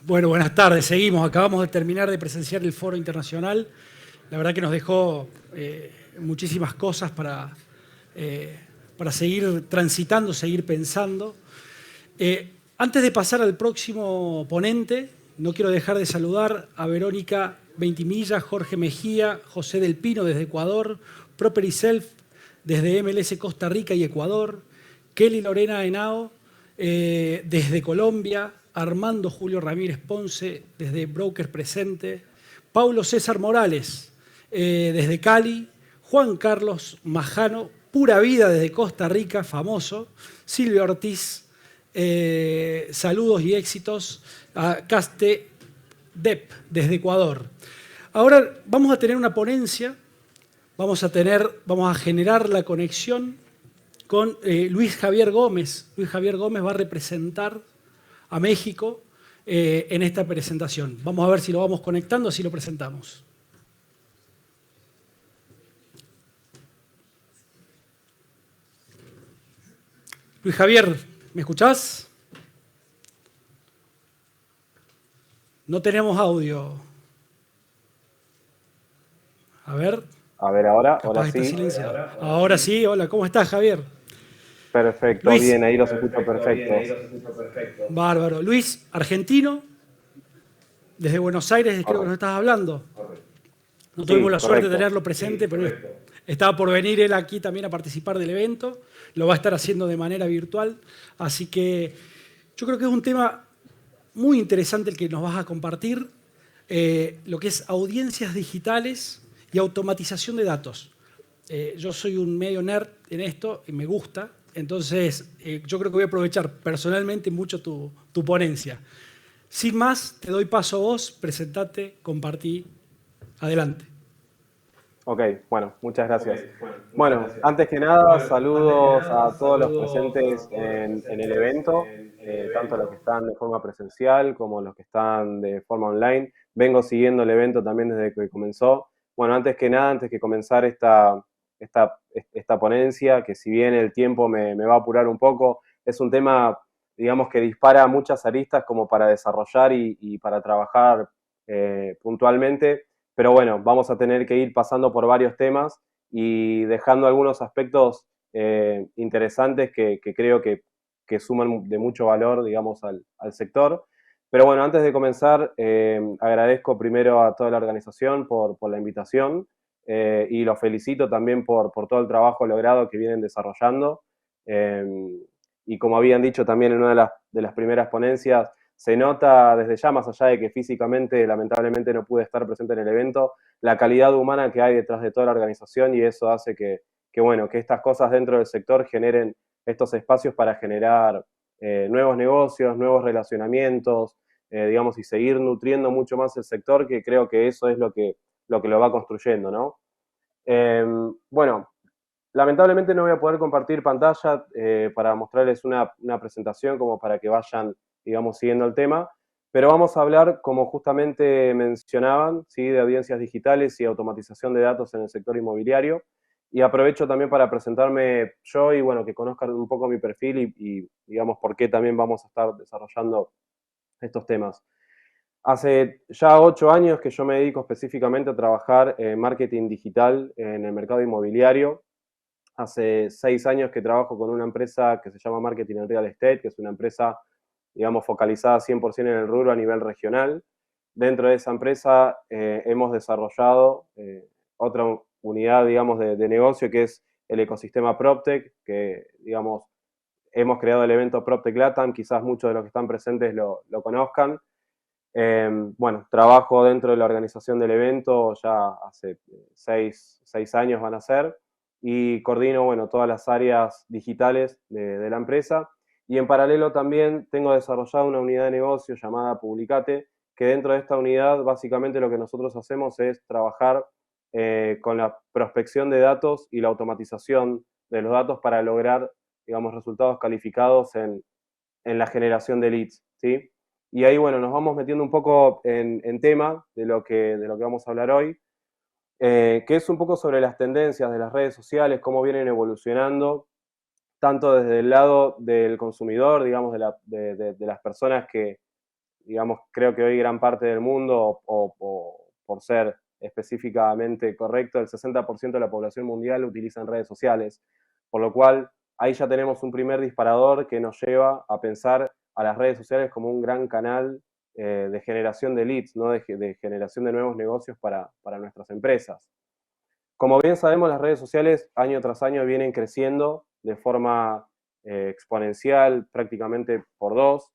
Bueno, buenas tardes. Seguimos. Acabamos de terminar de presenciar el Foro Internacional. La verdad que nos dejó muchísimas cosas para seguir transitando, seguir pensando. Antes de pasar al próximo ponente, no quiero dejar de saludar a Verónica Ventimilla, Jorge Mejía, José del Pino desde Ecuador, Proper y Self desde MLS Costa Rica y Ecuador, Kelly Lorena Henao desde Colombia, Armando Julio Ramírez Ponce desde Broker Presente, Paulo César Morales desde Cali, Juan Carlos Majano, Pura Vida desde Costa Rica, famoso, Silvia Ortiz, saludos y éxitos a Caste Dep desde Ecuador. Ahora vamos a tener una ponencia, vamos a generar la conexión con Luis Javier Gómez. Luis Javier Gómez va a representar a México en esta presentación. Vamos a ver si lo vamos conectando, así lo presentamos. Luis Javier, ¿me escuchás? No tenemos audio. A ver. A ver, ahora Está sí. silenciado. Ahora sí, hola, ¿cómo estás, Javier? Perfecto, Luis. bien, ahí los escucho perfectos. Bárbaro. Luis, argentino, desde Buenos Aires creo que nos estás hablando. No tuvimos la suerte de tenerlo presente, pero estaba por venir él aquí también a participar del evento. Lo va a estar haciendo de manera virtual. Así que yo creo que es un tema muy interesante el que nos vas a compartir, lo que es audiencias digitales y automatización de datos. Yo soy un medio nerd en esto y me gusta, entonces yo creo que voy a aprovechar personalmente mucho tu ponencia. Sin más, te doy paso a vos, presentate, compartí. Adelante. Ok, bueno, muchas gracias. Bueno, antes que nada, saludos a todos los presentes en el evento, tanto los que están de forma presencial como los que están de forma online. Vengo siguiendo el evento también desde que comenzó. Bueno, antes que nada, antes que comenzar esta ponencia, que si bien el tiempo me va a apurar un poco, es un tema, digamos, que dispara muchas aristas como para desarrollar y para trabajar puntualmente. Pero bueno, vamos a tener que ir pasando por varios temas y dejando algunos aspectos interesantes que creo que suman de mucho valor, digamos, al sector. Pero bueno, antes de comenzar, agradezco primero a toda la organización por la invitación y los felicito también por todo el trabajo logrado que vienen desarrollando. Y como habían dicho también en una de las primeras ponencias, se nota desde ya, más allá de que físicamente lamentablemente no pude estar presente en el evento, la calidad humana que hay detrás de toda la organización, y eso hace bueno, que estas cosas dentro del sector generen estos espacios para generar nuevos negocios, nuevos relacionamientos, digamos, y seguir nutriendo mucho más el sector, que creo que eso es lo que lo va construyendo, ¿no? Bueno, lamentablemente no voy a poder compartir pantalla para mostrarles una presentación como para que vayan, digamos, siguiendo el tema, pero vamos a hablar, como justamente mencionaban, ¿sí?, de audiencias digitales y automatización de datos en el sector inmobiliario. Y aprovecho también para presentarme yo y, bueno, que conozcan un poco mi perfil y digamos, por qué también vamos a estar desarrollando estos temas. Hace ya 8 años que yo me dedico específicamente a trabajar en marketing digital en el mercado inmobiliario. Hace 6 años que trabajo con una empresa que se llama Marketing en Real Estate, que es una empresa, digamos, focalizada 100% en el rubro a nivel regional. Dentro de esa empresa hemos desarrollado otra unidad, digamos, de negocio, que es el ecosistema PropTech, que, digamos, hemos creado el evento PropTech Latam, quizás muchos de los que están presentes lo conozcan. Bueno, trabajo dentro de la organización del evento ya hace 6 años van a ser, y coordino, bueno, todas las áreas digitales de la empresa. Y en paralelo también tengo desarrollada una unidad de negocio llamada Publicate, que dentro de esta unidad básicamente lo que nosotros hacemos es trabajar con la prospección de datos y la automatización de los datos para lograr, digamos, resultados calificados en la generación de leads, ¿sí? Y ahí, bueno, nos vamos metiendo un poco en tema de lo que vamos a hablar hoy, que es un poco sobre las tendencias de las redes sociales, cómo vienen evolucionando, tanto desde el lado del consumidor, digamos, de las personas que digamos, creo que hoy gran parte del mundo, o por ser específicamente correcto, el 60% de la población mundial utiliza redes sociales, por lo cual ahí ya tenemos un primer disparador que nos lleva a pensar a las redes sociales como un gran canal de generación de leads, ¿no? de generación de nuevos negocios para nuestras empresas. Como bien sabemos, las redes sociales año tras año vienen creciendo de forma exponencial, prácticamente por dos.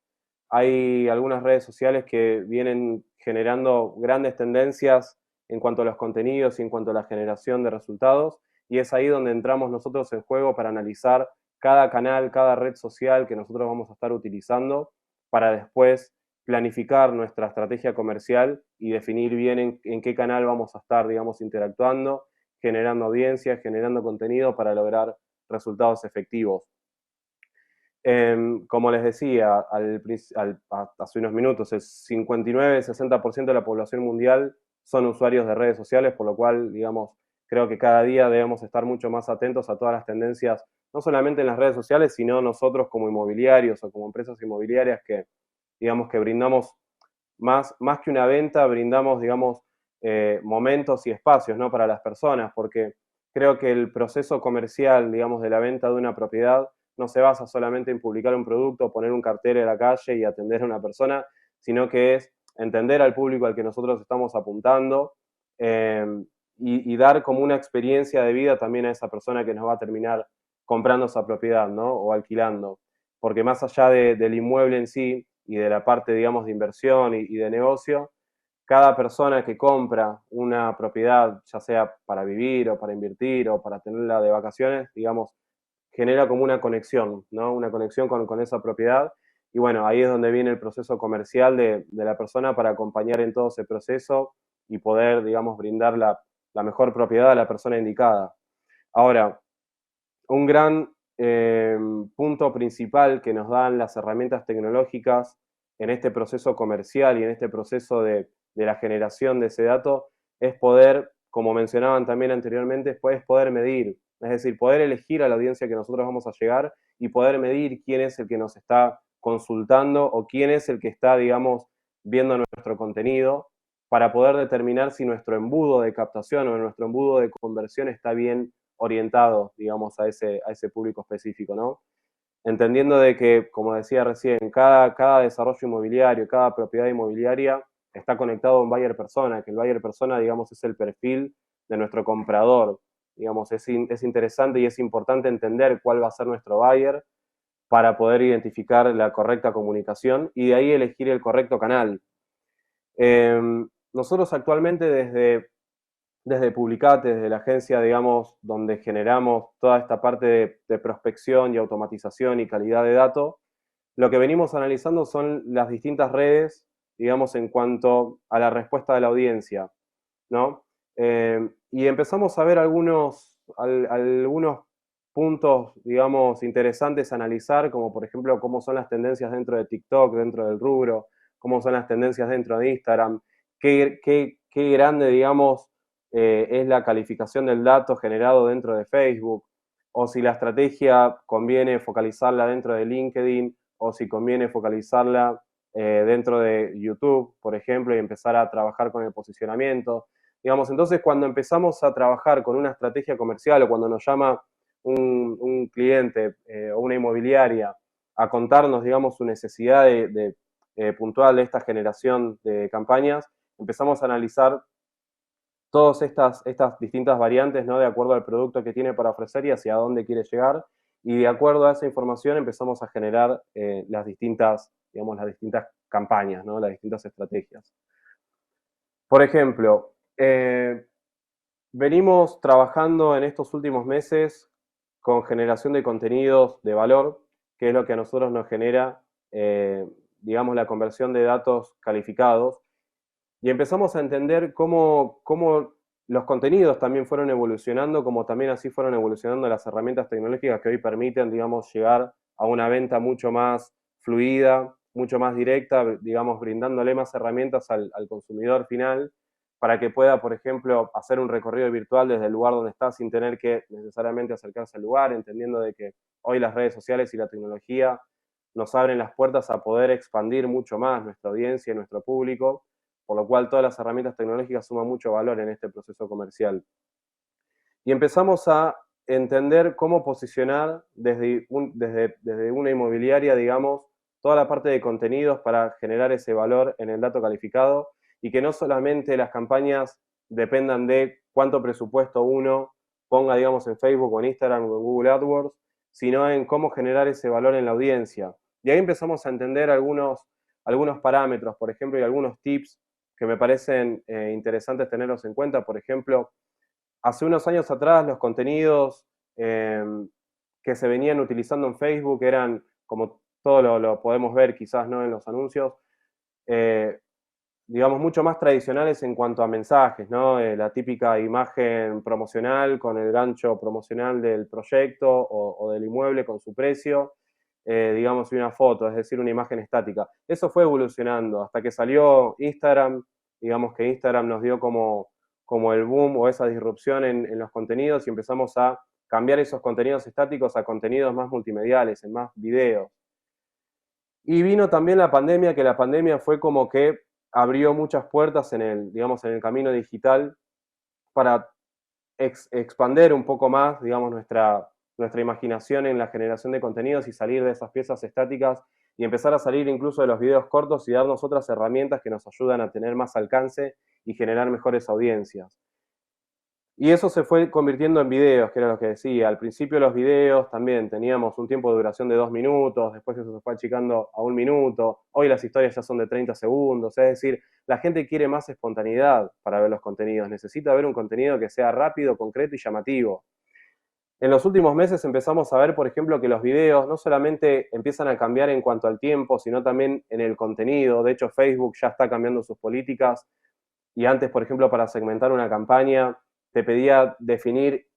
Hay algunas redes sociales que vienen generando grandes tendencias en cuanto a los contenidos y en cuanto a la generación de resultados, y es ahí donde entramos nosotros en juego para analizar cada canal, cada red social que nosotros vamos a estar utilizando para después planificar nuestra estrategia comercial y definir bien en qué canal vamos a estar, digamos, interactuando, generando audiencia, generando contenido para lograr resultados efectivos. Como les decía hace unos minutos, el 59-60% de la población mundial son usuarios de redes sociales, por lo cual, digamos, creo que cada día debemos estar mucho más atentos a todas las tendencias, no solamente en las redes sociales, sino nosotros como inmobiliarios o como empresas inmobiliarias que, digamos, que brindamos más que una venta, brindamos, digamos, momentos y espacios, ¿no? Para las personas, porque creo que el proceso comercial, digamos, de la venta de una propiedad no se basa solamente en publicar un producto, poner un cartel en la calle y atender a una persona, sino que es entender al público al que nosotros estamos apuntando y dar como una experiencia de vida también a esa persona que nos va a terminar comprando esa propiedad, ¿no? O alquilando. Porque más allá del inmueble en sí y de la parte, digamos, de inversión y de negocio, cada persona que compra una propiedad, ya sea para vivir o para invertir o para tenerla de vacaciones, digamos, genera como una conexión, ¿no? Una conexión con esa propiedad. Y bueno, ahí es donde viene el proceso comercial de la persona para acompañar en todo ese proceso y poder, digamos, brindar la mejor propiedad a la persona indicada. Ahora, un gran punto principal que nos dan las herramientas tecnológicas en este proceso comercial y en este proceso de la generación de ese dato es poder, como mencionaban también anteriormente, es poder medir, es decir, poder elegir a la audiencia que nosotros vamos a llegar y poder medir quién es el que nos está consultando o quién es el que está, digamos, viendo nuestro contenido para poder determinar si nuestro embudo de captación o nuestro embudo de conversión está bien orientado, digamos, a ese público específico, ¿no? Entendiendo de que, como decía recién, cada desarrollo inmobiliario, cada propiedad inmobiliaria está conectado a un buyer persona, que el buyer persona, digamos, es el perfil de nuestro comprador. Digamos, es interesante y es importante entender cuál va a ser nuestro buyer para poder identificar la correcta comunicación y de ahí elegir el correcto canal. Nosotros actualmente desde Publicate, desde la agencia, digamos, donde generamos toda esta parte de prospección y automatización y calidad de datos, lo que venimos analizando son las distintas redes, digamos, en cuanto a la respuesta de la audiencia, ¿no? Y empezamos a ver algunos puntos, digamos, interesantes a analizar, como por ejemplo cómo son las tendencias dentro de TikTok, dentro del rubro, cómo son las tendencias dentro de Instagram, qué grande, digamos, es la calificación del dato generado dentro de Facebook, o si la estrategia conviene focalizarla dentro de LinkedIn, o si conviene focalizarla dentro de YouTube, por ejemplo, y empezar a trabajar con el posicionamiento. Digamos, entonces cuando empezamos a trabajar con una estrategia comercial o cuando nos llama un cliente o una inmobiliaria a contarnos, digamos, su necesidad puntual de esta generación de campañas, empezamos a analizar todas estas distintas variantes, ¿no? De acuerdo al producto que tiene para ofrecer y hacia dónde quiere llegar. Y de acuerdo a esa información empezamos a generar las distintas campañas, ¿no? Las distintas estrategias. Por ejemplo, venimos trabajando en estos últimos meses con generación de contenidos de valor, que es lo que a nosotros nos genera, digamos, la conversión de datos calificados. Y empezamos a entender cómo los contenidos también fueron evolucionando, como también así fueron evolucionando las herramientas tecnológicas que hoy permiten, digamos, llegar a una venta mucho más fluida, mucho más directa, digamos, brindándole más herramientas al consumidor final para que pueda, por ejemplo, hacer un recorrido virtual desde el lugar donde está sin tener que necesariamente acercarse al lugar, entendiendo de que hoy las redes sociales y la tecnología nos abren las puertas a poder expandir mucho más nuestra audiencia y nuestro público, por lo cual todas las herramientas tecnológicas suman mucho valor en este proceso comercial. Y empezamos a entender cómo posicionar desde una inmobiliaria, digamos, toda la parte de contenidos para generar ese valor en el dato calificado y que no solamente las campañas dependan de cuánto presupuesto uno ponga, digamos, en Facebook o en Instagram o en Google AdWords, sino en cómo generar ese valor en la audiencia. Y ahí empezamos a entender algunos parámetros, por ejemplo, y algunos tips que me parecen interesantes tenerlos en cuenta. Por ejemplo, hace unos años atrás los contenidos que se venían utilizando en Facebook eran, como todo lo podemos ver quizás, ¿no?, en los anuncios, digamos, mucho más tradicionales en cuanto a mensajes, ¿no? La típica imagen promocional con el gancho promocional del proyecto o del inmueble con su precio, digamos, y una foto, es decir, una imagen estática. Eso fue evolucionando hasta que salió Instagram, digamos que Instagram nos dio como el boom o esa disrupción en los contenidos y empezamos a cambiar esos contenidos estáticos a contenidos más multimediales, en más videos. Y vino también la pandemia, que la pandemia fue como que abrió muchas puertas en el camino digital para expander un poco más, digamos, nuestra imaginación en la generación de contenidos y salir de esas piezas estáticas y empezar a salir incluso de los videos cortos y darnos otras herramientas que nos ayudan a tener más alcance y generar mejores audiencias. Y eso se fue convirtiendo en videos, que era lo que decía. Al principio los videos también teníamos un tiempo de duración de 2 minutos, después eso se fue achicando a 1 minuto, hoy las historias ya son de 30 segundos, es decir, la gente quiere más espontaneidad para ver los contenidos, necesita ver un contenido que sea rápido, concreto y llamativo. En los últimos meses empezamos a ver, por ejemplo, que los videos no solamente empiezan a cambiar en cuanto al tiempo, sino también en el contenido. De hecho, Facebook ya está cambiando sus políticas y antes, por ejemplo, para segmentar una campaña, te pedía definir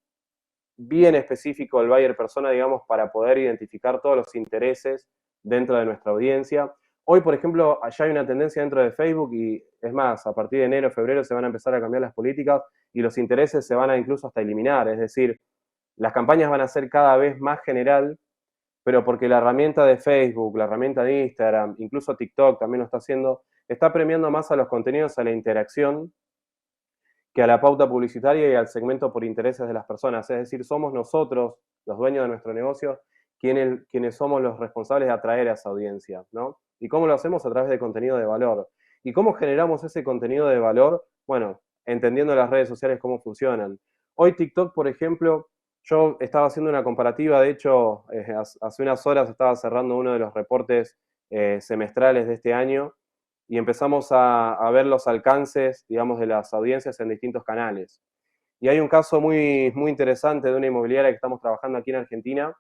bien específico el buyer persona, digamos, para poder identificar todos los intereses dentro de nuestra audiencia. Hoy, por ejemplo, ya hay una tendencia dentro de Facebook y es más, a partir de enero, febrero se van a empezar a cambiar las políticas y los intereses se van a incluso hasta eliminar. Es decir, las campañas van a ser cada vez más general, pero porque la herramienta de Facebook, la herramienta de Instagram, incluso TikTok también lo está haciendo, está premiando más a los contenidos, a la interacción, que a la pauta publicitaria y al segmento por intereses de las personas. Es decir, somos nosotros, los dueños de nuestro negocio, quienes somos los responsables de atraer a esa audiencia, ¿no? ¿Y cómo lo hacemos? A través de contenido de valor. ¿Y cómo generamos ese contenido de valor? Bueno, entendiendo las redes sociales cómo funcionan. Hoy TikTok, por ejemplo, yo estaba haciendo una comparativa, de hecho, hace unas horas estaba cerrando uno de los reportes semestrales de este año y empezamos a ver los alcances, digamos, de las audiencias en distintos canales. Y hay un caso muy, muy interesante de una inmobiliaria que estamos trabajando aquí en Argentina,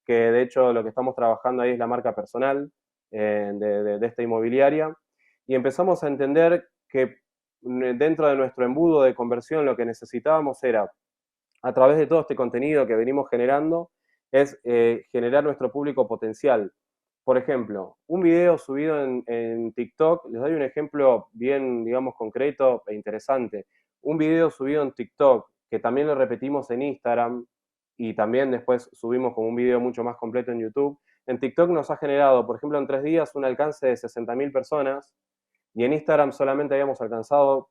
que de hecho lo que estamos trabajando ahí es la marca personal de esta inmobiliaria, y empezamos a entender que dentro de nuestro embudo de conversión lo que necesitábamos era, a través de todo este contenido que venimos generando, es generar nuestro público potencial. Por ejemplo, un video subido en TikTok, les doy un ejemplo bien, digamos, concreto e interesante. Un video subido en TikTok, que también lo repetimos en Instagram y también después subimos como un video mucho más completo en YouTube. En TikTok nos ha generado, por ejemplo, en 3 días un alcance de 60.000 personas y en Instagram solamente habíamos alcanzado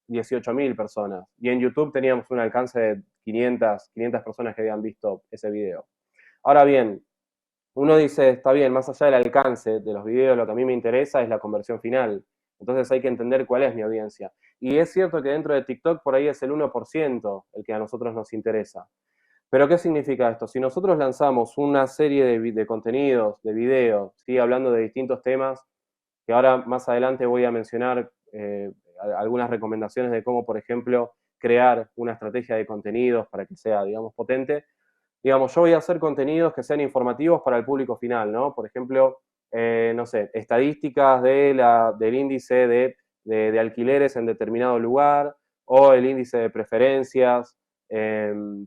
18.000 personas. Y en YouTube teníamos un alcance de 500 personas que habían visto ese video. Ahora bien, uno dice, está bien, más allá del alcance de los videos, lo que a mí me interesa es la conversión final. Entonces hay que entender cuál es mi audiencia. Y es cierto que dentro de TikTok por ahí es el 1% el que a nosotros nos interesa. Pero ¿qué significa esto? Si nosotros lanzamos una serie de contenidos, de videos, ¿sí?, hablando de distintos temas, que ahora más adelante voy a mencionar algunas recomendaciones de cómo, por ejemplo, crear una estrategia de contenidos para que sea, digamos, potente. Digamos, yo voy a hacer contenidos que sean informativos para el público final, ¿no? Por ejemplo, no sé, estadísticas del índice de alquileres en determinado lugar o el índice de preferencias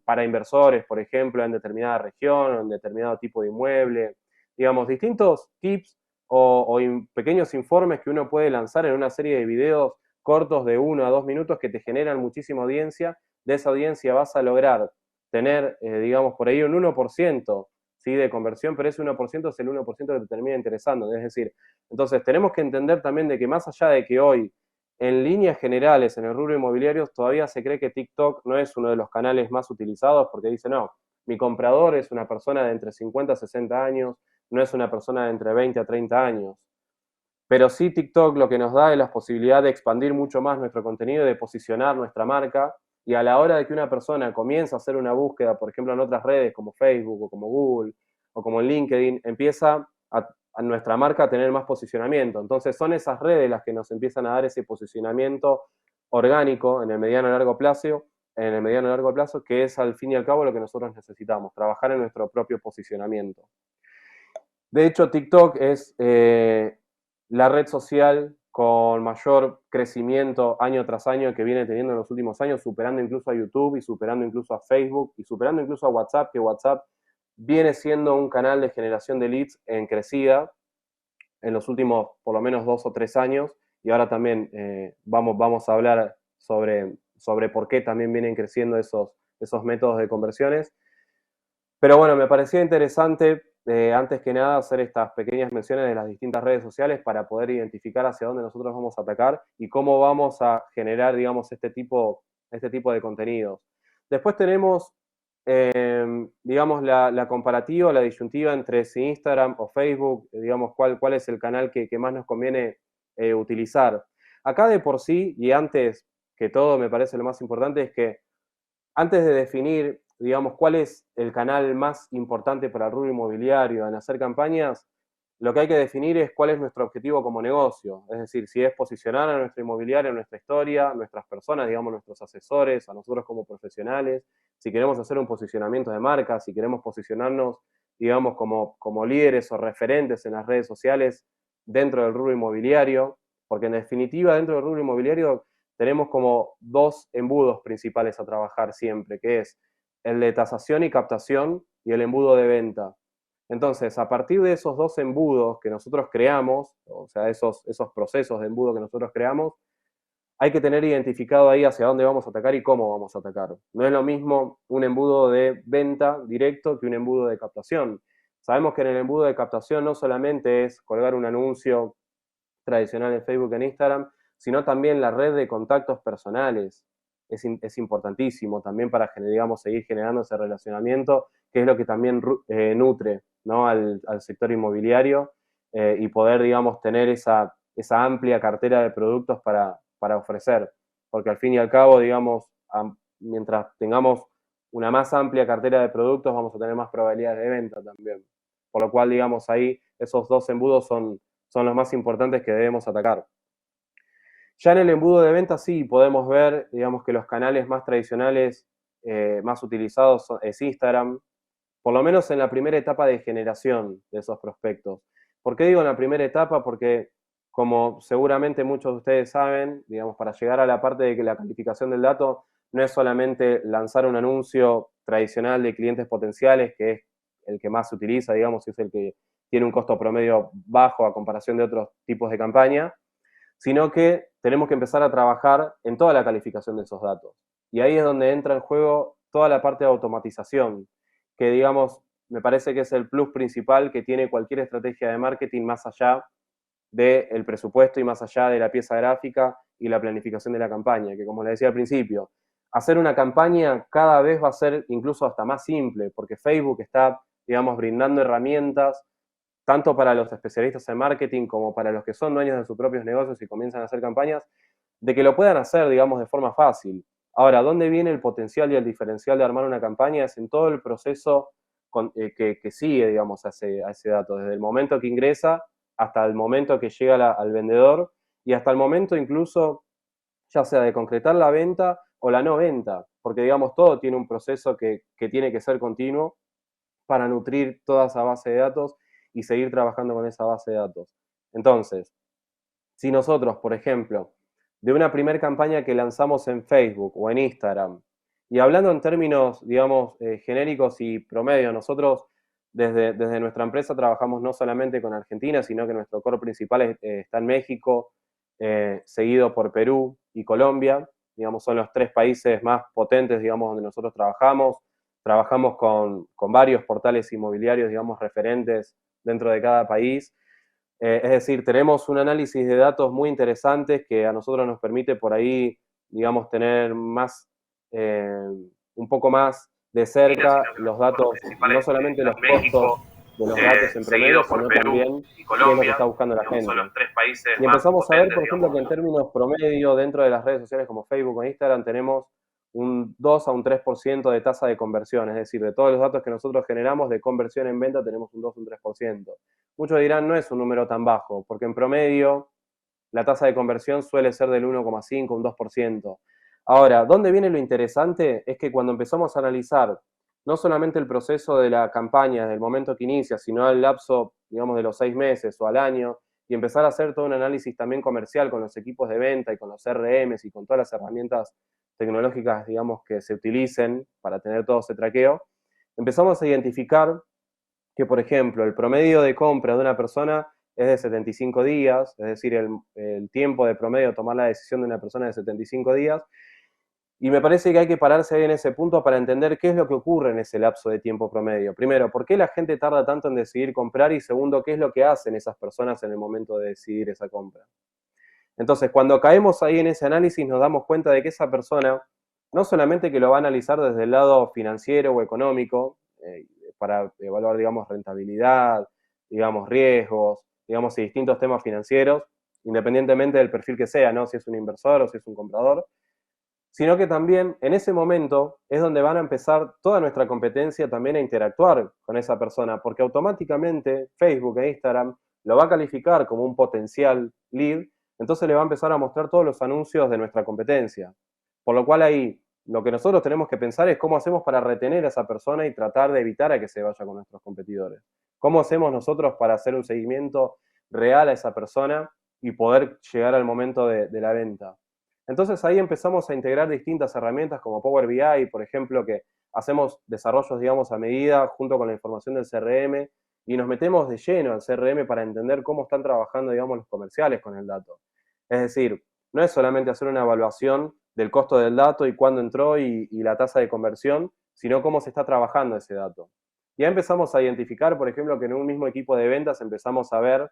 para inversores, por ejemplo, en determinada región o en determinado tipo de inmueble. Digamos, distintos tips o pequeños informes que uno puede lanzar en una serie de videos cortos de 1 a 2 minutos que te generan muchísima audiencia. De esa audiencia vas a lograr tener, digamos, por ahí un 1% ¿sí? De conversión, pero ese 1% es el 1% que te termina interesando. Es decir, entonces tenemos que entender también de que más allá de que hoy, en líneas generales, en el rubro inmobiliario, todavía se cree que TikTok no es uno de los canales más utilizados porque dice, no, mi comprador es una persona de entre 50 a 60 años, no es una persona de entre 20 a 30 años. Pero sí TikTok lo que nos da es la posibilidad de expandir mucho más nuestro contenido, de posicionar nuestra marca, y a la hora de que una persona comienza a hacer una búsqueda, por ejemplo, en otras redes como Facebook o como Google o como LinkedIn, empieza a nuestra marca a tener más posicionamiento. Entonces son esas redes las que nos empiezan a dar ese posicionamiento orgánico en el mediano y largo plazo, que es al fin y al cabo lo que nosotros necesitamos, trabajar en nuestro propio posicionamiento. De hecho, TikTok es la red social con mayor crecimiento año tras año que viene teniendo en los últimos años, superando incluso a YouTube y superando incluso a Facebook y superando incluso a WhatsApp, que WhatsApp viene siendo un canal de generación de leads en crecida en los últimos por lo menos 2 o 3 años, y ahora también vamos a hablar sobre por qué también vienen creciendo esos métodos de conversiones. Pero bueno, me parecía interesante, antes que nada, hacer estas pequeñas menciones de las distintas redes sociales para poder identificar hacia dónde nosotros vamos a atacar y cómo vamos a generar, digamos, este tipo de contenidos. Después tenemos, digamos, la comparativa, la disyuntiva entre si Instagram o Facebook, digamos, cuál es el canal que más nos conviene utilizar. Acá de por sí, y antes que todo, me parece lo más importante, es que antes de definir, digamos, cuál es el canal más importante para el rubro inmobiliario en hacer campañas, lo que hay que definir es cuál es nuestro objetivo como negocio. Es decir, si es posicionar a nuestro inmobiliario, nuestra historia, nuestras personas, digamos, nuestros asesores, a nosotros como profesionales, si queremos hacer un posicionamiento de marca, si queremos posicionarnos, digamos, como líderes o referentes en las redes sociales dentro del rubro inmobiliario, porque en definitiva dentro del rubro inmobiliario tenemos como 2 embudos principales a trabajar siempre, que es el de tasación y captación y el embudo de venta. Entonces, a partir de esos 2 embudos que nosotros creamos, o sea, esos procesos de embudo que nosotros creamos, hay que tener identificado ahí hacia dónde vamos a atacar y cómo vamos a atacar. No es lo mismo un embudo de venta directo que un embudo de captación. Sabemos que en el embudo de captación no solamente es colgar un anuncio tradicional en Facebook, en Instagram, sino también la red de contactos personales. Es importantísimo también para, digamos, seguir generando ese relacionamiento, que es lo que también nutre, ¿no? al sector inmobiliario y poder, digamos, tener esa amplia cartera de productos para ofrecer. Porque al fin y al cabo, digamos, mientras tengamos una más amplia cartera de productos, vamos a tener más probabilidades de venta también. Por lo cual, digamos, ahí esos 2 embudos son los más importantes que debemos atacar. Ya en el embudo de venta sí podemos ver, digamos, que los canales más tradicionales, más utilizados es Instagram, por lo menos en la primera etapa de generación de esos prospectos. ¿Por qué digo en la primera etapa? Porque, como seguramente muchos de ustedes saben, digamos, para llegar a la parte de que la calificación del dato no es solamente lanzar un anuncio tradicional de clientes potenciales, que es el que más se utiliza, digamos, es el que tiene un costo promedio bajo a comparación de otros tipos de campaña, sino que tenemos que empezar a trabajar en toda la calificación de esos datos. Y ahí es donde entra en juego toda la parte de automatización, que digamos, me parece que es el plus principal que tiene cualquier estrategia de marketing más allá del presupuesto y más allá de la pieza gráfica y la planificación de la campaña, que como les decía al principio, hacer una campaña cada vez va a ser incluso hasta más simple, porque Facebook está, digamos, brindando herramientas tanto para los especialistas en marketing como para los que son dueños de sus propios negocios y comienzan a hacer campañas, de que lo puedan hacer, digamos, de forma fácil. Ahora, ¿dónde viene el potencial y el diferencial de armar una campaña? Es en todo el proceso que sigue, digamos, a ese dato, desde el momento que ingresa hasta el momento que llega al vendedor y hasta el momento incluso, ya sea de concretar la venta o la no venta, porque, digamos, todo tiene un proceso que tiene que ser continuo para nutrir toda esa base de datos y seguir trabajando con esa base de datos. Entonces, si nosotros, por ejemplo, de una primera campaña que lanzamos en Facebook o en Instagram, y hablando en términos, digamos, genéricos y promedio, nosotros desde nuestra empresa trabajamos no solamente con Argentina, sino que nuestro core principal está en México, seguido por Perú y Colombia, digamos, son los 3 países más potentes, digamos, donde nosotros trabajamos. trabajamos con varios portales inmobiliarios, digamos, referentes dentro de cada país. Es decir, tenemos un análisis de datos muy interesantes que a nosotros nos permite por ahí, digamos, tener más, un poco más de cerca los datos, no solamente los costos de los datos en promedio, sino también qué es lo que está buscando la gente. Y empezamos a ver, por ejemplo, que en términos promedio, dentro de las redes sociales como Facebook o Instagram, tenemos un 2 a un 3% de tasa de conversión, es decir, de todos los datos que nosotros generamos de conversión en venta tenemos un 2 o un 3%. Muchos dirán, no es un número tan bajo, porque en promedio la tasa de conversión suele ser del 1,5, un 2%. Ahora, ¿dónde viene lo interesante? Es que cuando empezamos a analizar no solamente el proceso de la campaña desde el momento que inicia, sino el lapso, digamos, de los 6 meses o al año, y empezar a hacer todo un análisis también comercial con los equipos de venta y con los CRMs y con todas las herramientas tecnológicas, digamos, que se utilicen para tener todo ese traqueo, empezamos a identificar que, por ejemplo, el promedio de compra de una persona es de 75 días, es decir, el tiempo de promedio de tomar la decisión de una persona es de 75 días, y me parece que hay que pararse ahí en ese punto para entender qué es lo que ocurre en ese lapso de tiempo promedio. Primero, ¿por qué la gente tarda tanto en decidir comprar? Y segundo, ¿qué es lo que hacen esas personas en el momento de decidir esa compra? Entonces, cuando caemos ahí en ese análisis, nos damos cuenta de que esa persona, no solamente que lo va a analizar desde el lado financiero o económico, para evaluar, digamos, rentabilidad, digamos, riesgos, digamos, y distintos temas financieros, independientemente del perfil que sea, ¿no? Si es un inversor o si es un comprador, sino que también en ese momento es donde van a empezar toda nuestra competencia también a interactuar con esa persona, porque automáticamente Facebook e Instagram lo va a calificar como un potencial lead, entonces le va a empezar a mostrar todos los anuncios de nuestra competencia. Por lo cual ahí lo que nosotros tenemos que pensar es cómo hacemos para retener a esa persona y tratar de evitar a que se vaya con nuestros competidores. ¿Cómo hacemos nosotros para hacer un seguimiento real a esa persona y poder llegar al momento de la venta? Entonces ahí empezamos a integrar distintas herramientas como Power BI, por ejemplo, que hacemos desarrollos, digamos, a medida junto con la información del CRM y nos metemos de lleno al CRM para entender cómo están trabajando, digamos, los comerciales con el dato. Es decir, no es solamente hacer una evaluación del costo del dato y cuándo entró y la tasa de conversión, sino cómo se está trabajando ese dato. Ya empezamos a identificar, por ejemplo, que en un mismo equipo de ventas empezamos a ver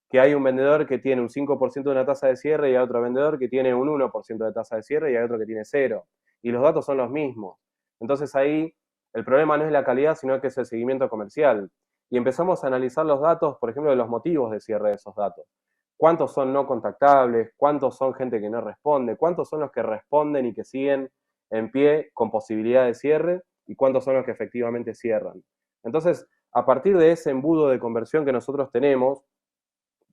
que hay un vendedor que tiene un 5% de una tasa de cierre y hay otro vendedor que tiene un 1% de tasa de cierre y hay otro que tiene 0. Y los datos son los mismos. Entonces ahí el problema no es la calidad, sino que es el seguimiento comercial. Y empezamos a analizar los datos, por ejemplo, de los motivos de cierre de esos datos. ¿Cuántos son no contactables? ¿Cuántos son gente que no responde? ¿Cuántos son los que responden y que siguen en pie con posibilidad de cierre? ¿Y cuántos son los que efectivamente cierran? Entonces, a partir de ese embudo de conversión que nosotros tenemos,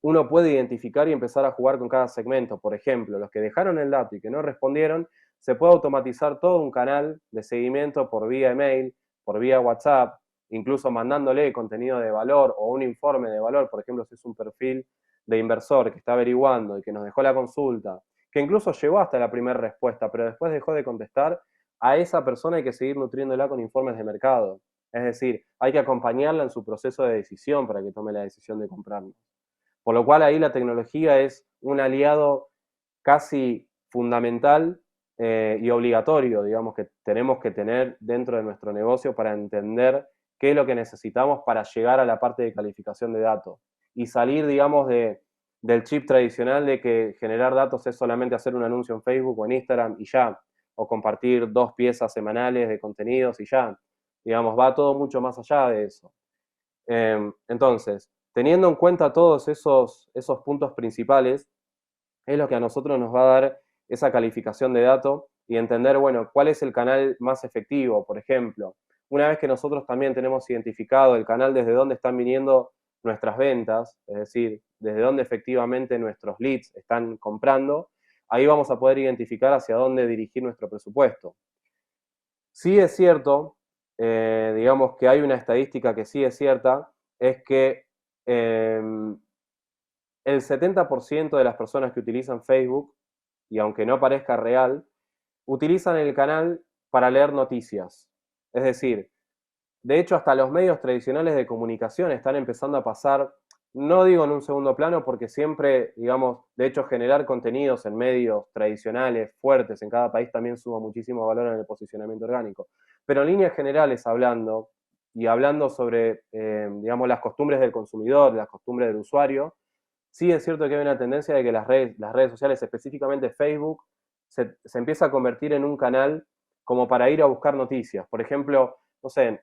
uno puede identificar y empezar a jugar con cada segmento. Por ejemplo, los que dejaron el dato y que no respondieron, se puede automatizar todo un canal de seguimiento por vía email, por vía WhatsApp, incluso mandándole contenido de valor o un informe de valor. Por ejemplo, si es un perfil de inversor que está averiguando y que nos dejó la consulta, que incluso llegó hasta la primera respuesta, pero después dejó de contestar, a esa persona hay que seguir nutriéndola con informes de mercado. Es decir, hay que acompañarla en su proceso de decisión para que tome la decisión de comprarnos. Por lo cual ahí la tecnología es un aliado casi fundamental y obligatorio, digamos, que tenemos que tener dentro de nuestro negocio para entender qué es lo que necesitamos para llegar a la parte de calificación de datos y salir, digamos, del chip tradicional de que generar datos es solamente hacer un anuncio en Facebook o en Instagram y ya, o compartir 2 piezas semanales de contenidos y ya. Digamos, va todo mucho más allá de eso. Entonces, teniendo en cuenta todos esos puntos principales, es lo que a nosotros nos va a dar esa calificación de datos y entender, bueno, cuál es el canal más efectivo, por ejemplo. Una vez que nosotros también tenemos identificado el canal desde donde están viniendo nuestras ventas, es decir, desde dónde efectivamente nuestros leads están comprando, ahí vamos a poder identificar hacia dónde dirigir nuestro presupuesto. Sí es cierto, digamos que hay una estadística que sí es cierta, es que el 70% de las personas que utilizan Facebook, y aunque no parezca real, utilizan el canal para leer noticias. Es decir, de hecho, hasta los medios tradicionales de comunicación están empezando a pasar, no digo en un segundo plano, porque siempre, digamos, de hecho, generar contenidos en medios tradicionales, fuertes en cada país, también suma muchísimo valor en el posicionamiento orgánico. Pero en líneas generales hablando, y hablando sobre, digamos, las costumbres del consumidor, las costumbres del usuario, sí es cierto que hay una tendencia de que las redes sociales, específicamente Facebook, se empieza a convertir en un canal como para ir a buscar noticias. Por ejemplo, no sé,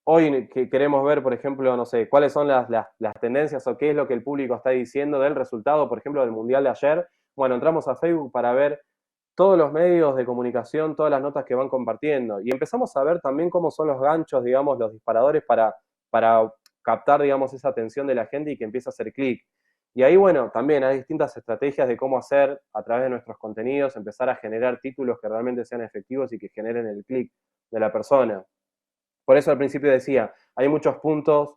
hoy que queremos ver, por ejemplo, no sé, cuáles son las tendencias o qué es lo que el público está diciendo del resultado, por ejemplo, del Mundial de ayer. Bueno, entramos a Facebook para ver todos los medios de comunicación, todas las notas que van compartiendo. Y empezamos a ver también cómo son los ganchos, digamos, los disparadores para captar, digamos, esa atención de la gente y que empiece a hacer clic. Y ahí, bueno, también hay distintas estrategias de cómo hacer a través de nuestros contenidos, empezar a generar títulos que realmente sean efectivos y que generen el clic de la persona. Por eso al principio decía, hay muchos puntos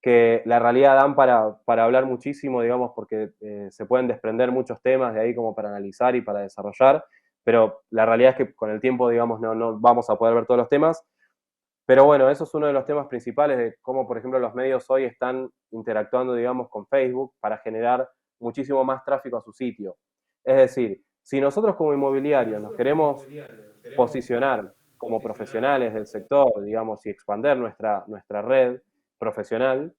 que la realidad dan para hablar muchísimo, digamos, porque se pueden desprender muchos temas de ahí como para analizar y para desarrollar, pero la realidad es que con el tiempo, digamos, no vamos a poder ver todos los temas. Pero bueno, eso es uno de los temas principales de cómo, por ejemplo, los medios hoy están interactuando, digamos, con Facebook para generar muchísimo más tráfico a su sitio. Es decir, si nosotros como inmobiliarios nos queremos posicionar como profesionales del sector, digamos, y expandir nuestra red profesional,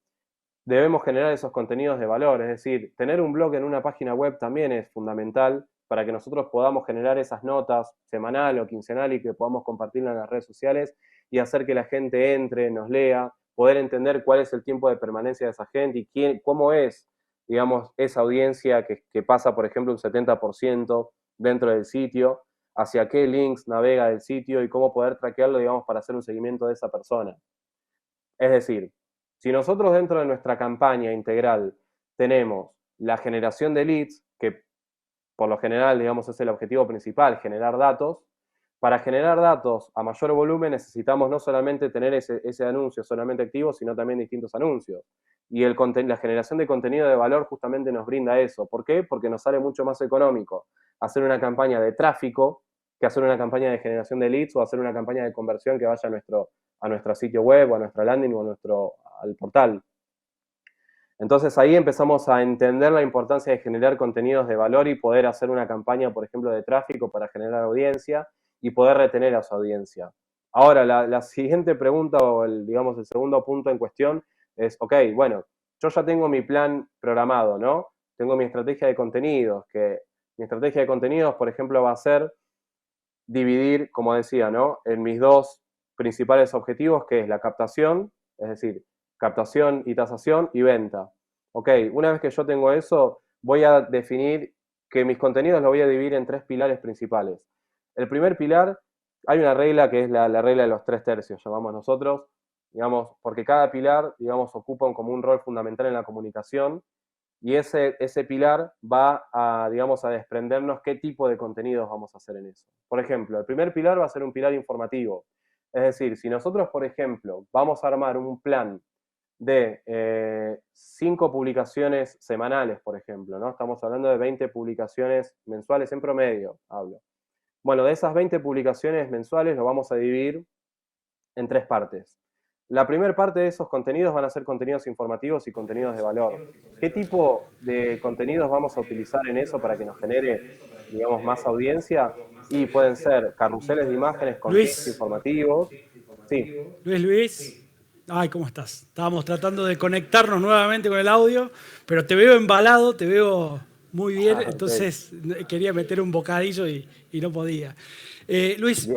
debemos generar esos contenidos de valor. Es decir, tener un blog en una página web también es fundamental para que nosotros podamos generar esas notas semanal o quincenal y que podamos compartirlas en las redes sociales y hacer que la gente entre, nos lea, poder entender cuál es el tiempo de permanencia de esa gente y cómo es, digamos, esa audiencia que pasa, por ejemplo, un 70% dentro del sitio, hacia qué links navega del sitio y cómo poder traquearlo, digamos, para hacer un seguimiento de esa persona. Es decir, si nosotros dentro de nuestra campaña integral tenemos la generación de leads, que por lo general, digamos, es el objetivo principal, generar datos, para generar datos a mayor volumen necesitamos no solamente tener ese anuncio solamente activo, sino también distintos anuncios. Y la generación de contenido de valor justamente nos brinda eso. ¿Por qué? Porque nos sale mucho más económico hacer una campaña de tráfico que hacer una campaña de generación de leads o hacer una campaña de conversión que vaya a nuestro sitio web o a nuestra landing o al portal. Entonces ahí empezamos a entender la importancia de generar contenidos de valor y poder hacer una campaña, por ejemplo, de tráfico para generar audiencia y poder retener a su audiencia. Ahora, la siguiente pregunta o el segundo punto en cuestión es, ok, bueno, yo ya tengo mi plan programado, ¿no? Tengo mi estrategia de contenidos, que mi estrategia de contenidos, por ejemplo, va a ser dividir, como decía, ¿no? En mis dos principales objetivos, que es la captación, es decir, captación y tasación y venta. Ok, una vez que yo tengo eso, voy a definir que mis contenidos los voy a dividir en tres pilares principales. El primer pilar, hay una regla que es la regla de los 3/3, llamamos nosotros, digamos, porque cada pilar, digamos, ocupa como un rol fundamental en la comunicación y ese pilar va a, digamos, a desprendernos qué tipo de contenidos vamos a hacer en eso. Por ejemplo, el primer pilar va a ser un pilar informativo. Es decir, si nosotros, por ejemplo, vamos a armar un plan de 5 publicaciones semanales, por ejemplo, ¿no? Estamos hablando de 20 publicaciones mensuales en promedio, hablo. Bueno, de esas 20 publicaciones mensuales lo vamos a dividir en 3 partes. La primera parte de esos contenidos van a ser contenidos informativos y contenidos de valor. ¿Qué tipo de contenidos vamos a utilizar en eso para que nos genere, digamos, más audiencia? Y pueden ser carruseles de imágenes con tips informativos. Sí. Luis. Ay, ¿cómo estás? Estábamos tratando de conectarnos nuevamente con el audio, pero te veo embalado, te veo muy bien, entonces quería meter un bocadillo y no podía. Luis,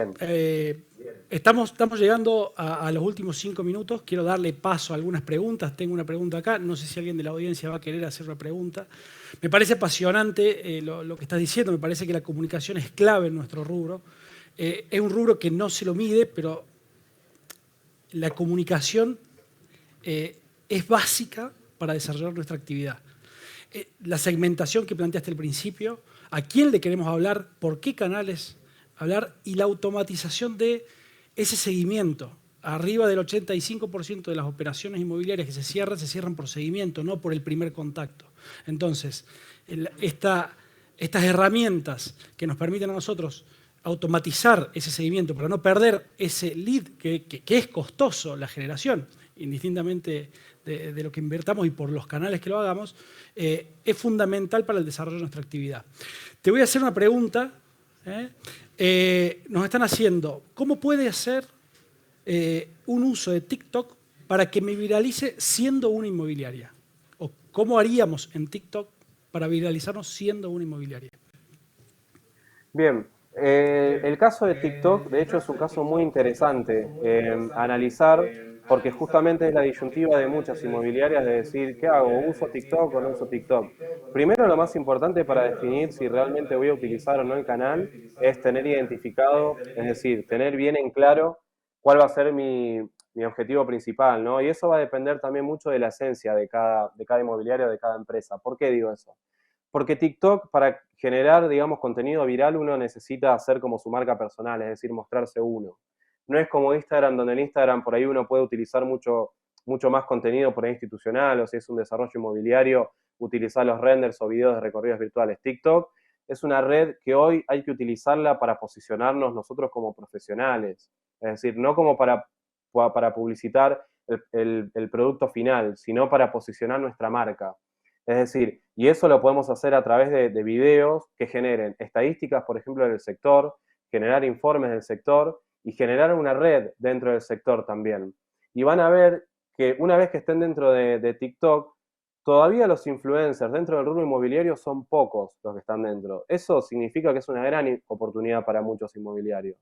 estamos llegando a los últimos 5 minutos. Quiero darle paso a algunas preguntas. Tengo una pregunta acá. No sé si alguien de la audiencia va a querer hacer una pregunta. Me parece apasionante lo que estás diciendo. Me parece que la comunicación es clave en nuestro rubro. Es un rubro que no se lo mide, pero la comunicación es básica para desarrollar nuestra actividad. La segmentación que planteaste al principio, a quién le queremos hablar, por qué canales hablar y la automatización de ese seguimiento. Arriba del 85% de las operaciones inmobiliarias que se cierran por seguimiento, no por el primer contacto. Entonces, estas herramientas que nos permiten a nosotros automatizar ese seguimiento para no perder ese lead que es costoso la generación, indistintamente de lo que invertamos y por los canales que lo hagamos, es fundamental para el desarrollo de nuestra actividad. Te voy a hacer una pregunta. Nos están haciendo, ¿cómo puede ser un uso de TikTok para que me viralice siendo una inmobiliaria? ¿O cómo haríamos en TikTok para viralizarnos siendo una inmobiliaria? Bien, el caso de TikTok, de hecho, es un caso muy interesante analizar, porque justamente es la disyuntiva de muchas inmobiliarias de decir, ¿qué hago? ¿Uso TikTok o no uso TikTok? Primero, lo más importante para definir si realmente voy a utilizar o no el canal es tener identificado, es decir, tener bien en claro cuál va a ser mi objetivo principal, ¿no? Y eso va a depender también mucho de la esencia de cada inmobiliaria o de cada empresa. ¿Por qué digo eso? Porque TikTok, para generar, digamos, contenido viral, uno necesita hacer como su marca personal, es decir, mostrarse uno. No es como Instagram, donde en Instagram por ahí uno puede utilizar mucho más contenido por ahí institucional, o si es un desarrollo inmobiliario, utilizar los renders o videos de recorridos virtuales. TikTok es una red que hoy hay que utilizarla para posicionarnos nosotros como profesionales, es decir, no como para publicitar el producto final, sino para posicionar nuestra marca. Es decir, y eso lo podemos hacer a través de videos que generen estadísticas, por ejemplo, del sector, generar informes del sector y generar una red dentro del sector también. Y van a ver que una vez que estén dentro de TikTok, todavía los influencers dentro del rubro inmobiliario son pocos los que están dentro. Eso significa que es una gran oportunidad para muchos inmobiliarios.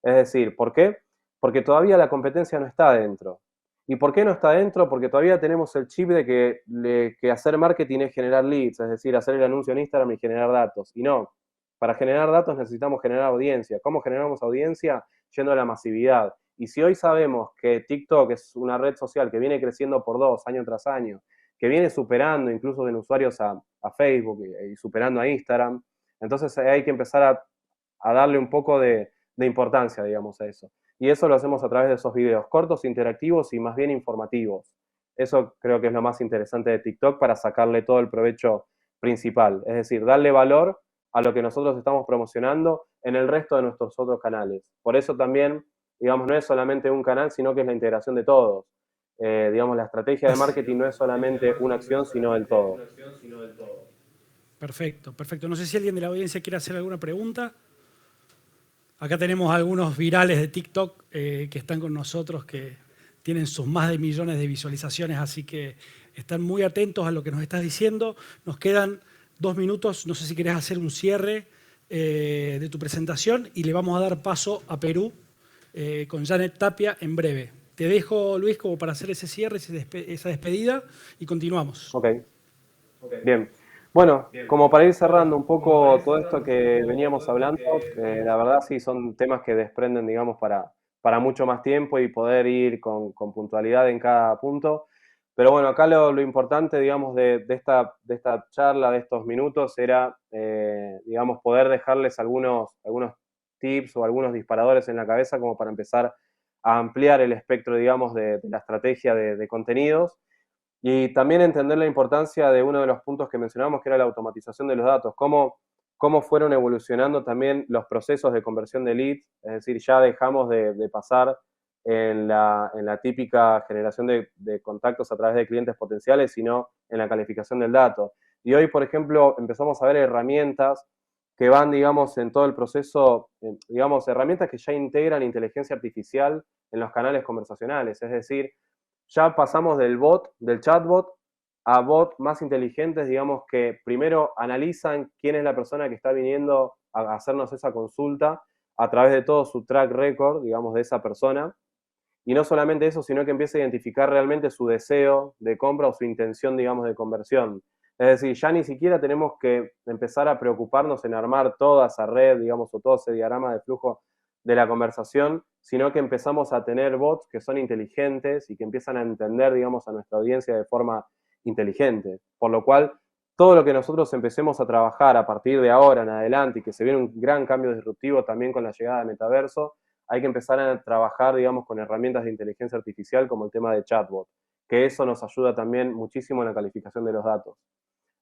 Es decir, ¿por qué? Porque todavía la competencia no está dentro. ¿Y por qué no está dentro? Porque todavía tenemos el chip de que hacer marketing es generar leads, es decir, hacer el anuncio en Instagram y generar datos. Y no, para generar datos necesitamos generar audiencia. ¿Cómo generamos audiencia? Yendo a la masividad. Y si hoy sabemos que TikTok es una red social que viene creciendo por dos, año tras año, que viene superando incluso en usuarios a Facebook y superando a Instagram, entonces hay que empezar a darle un poco de importancia, digamos, a eso. Y eso lo hacemos a través de esos videos cortos, interactivos y más bien informativos. Eso creo que es lo más interesante de TikTok para sacarle todo el provecho principal. Es decir, darle valor a lo que nosotros estamos promocionando en el resto de nuestros otros canales. Por eso también, digamos, no es solamente un canal, sino que es la integración de todos. Digamos, la estrategia de marketing no es solamente una acción, sino el todo. Perfecto, perfecto. No sé si alguien de la audiencia quiere hacer alguna pregunta. Acá tenemos algunos virales de TikTok que están con nosotros, que tienen sus más de millones de visualizaciones, así que están muy atentos a lo que nos estás diciendo. Nos quedan 2 minutos, no sé si querés hacer un cierre de tu presentación y le vamos a dar paso a Perú con Janet Tapia en breve. Te dejo, Luis, como para hacer ese cierre, esa despedida y continuamos. Ok, bien. Bueno, como para ir cerrando un poco todo esto que veníamos hablando, la verdad sí son temas que desprenden, digamos, para mucho más tiempo y poder ir con puntualidad en cada punto. Pero bueno, acá lo importante, digamos, de esta charla, de estos minutos, era, digamos, poder dejarles algunos tips o algunos disparadores en la cabeza como para empezar a ampliar el espectro, digamos, de la estrategia de contenidos. Y también entender la importancia de uno de los puntos que mencionamos, que era la automatización de los datos, cómo fueron evolucionando también los procesos de conversión de leads, es decir, ya dejamos de pasar en la típica generación de contactos a través de clientes potenciales, sino en la calificación del dato. Y hoy, por ejemplo, empezamos a ver herramientas que van, digamos, en todo el proceso, digamos, herramientas que ya integran inteligencia artificial en los canales conversacionales, es decir, ya pasamos del chatbot, a bots más inteligentes, digamos, que primero analizan quién es la persona que está viniendo a hacernos esa consulta a través de todo su track record, digamos, de esa persona. Y no solamente eso, sino que empieza a identificar realmente su deseo de compra o su intención, digamos, de conversión. Es decir, ya ni siquiera tenemos que empezar a preocuparnos en armar toda esa red, digamos, o todo ese diagrama de flujo de la conversación, sino que empezamos a tener bots que son inteligentes y que empiezan a entender, digamos, a nuestra audiencia de forma inteligente. Por lo cual, todo lo que nosotros empecemos a trabajar a partir de ahora en adelante y que se viene un gran cambio disruptivo también con la llegada de metaverso, hay que empezar a trabajar, digamos, con herramientas de inteligencia artificial como el tema de chatbot, que eso nos ayuda también muchísimo en la calificación de los datos.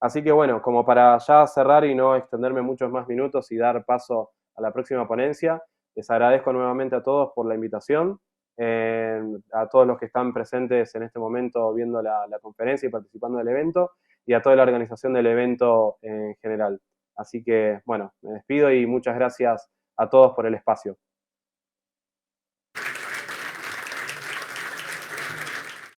Así que bueno, como para ya cerrar y no extenderme muchos más minutos y dar paso a la próxima ponencia, les agradezco nuevamente a todos por la invitación, a todos los que están presentes en este momento viendo la conferencia y participando del evento, y a toda la organización del evento en general. Así que, bueno, me despido y muchas gracias a todos por el espacio.